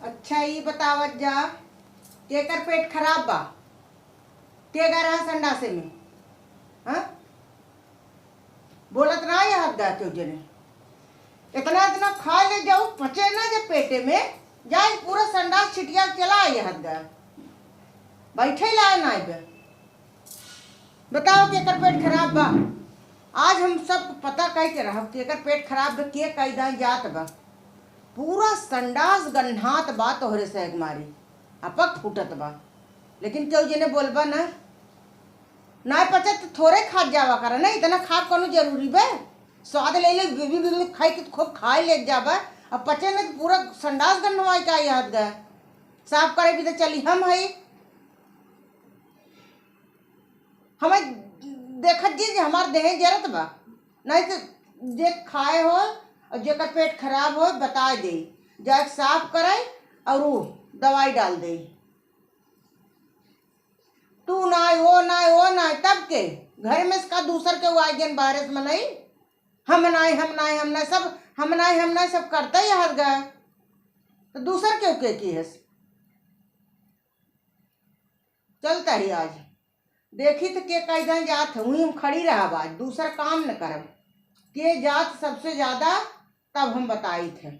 अच्छा ये बतावत जा केकर पेट खराब बा। के गए रहा संडासे में। हाँ बोलत ना ये हद गा क्यों जने इतना इतना खा ले जाओ पचे ना जब पेटे में जाए पूरा संडास छिटिया चला ये हद गा बैठे लाए ना बे। बताओ केकर पेट खराब बा। आज हम सब पता कह के रह केकर पेट खराब बा के कैदा जात बा। पूरा संडास गन्हात बा तोहरे से एक मारी अपक फूटत बा। लेकिन क्यों जने बोलबा ना ना पचत तो थोड़े खा जावा कर ना इतना खा कोनो जरूरी बे। स्वाद ले ले बिबी बिबी खाई के खूब खाए ले जाबा अब पचे न तो पूरा संडास गन्हवाई का याद गए साफ करे भी तो चली हम हई हमें देखत जी हमार देह जरत बा नहीं तो जे खाए हो और जेकर पेट खराब हो बता दे जाके साफ करे और वो दवाई डाल दे। तू ना वो ना तब के घर में इसका दूसर के वाइजन बारिश में नहीं हम नहीं सब करता ही हर गए तो दूसर क्यों के की है चलता ही आज देखी तो के कैदा जात वहीं हम खड़ी रहा आज दूसरा काम न करब के जात सबसे ज्यादा तब हम बताई थे।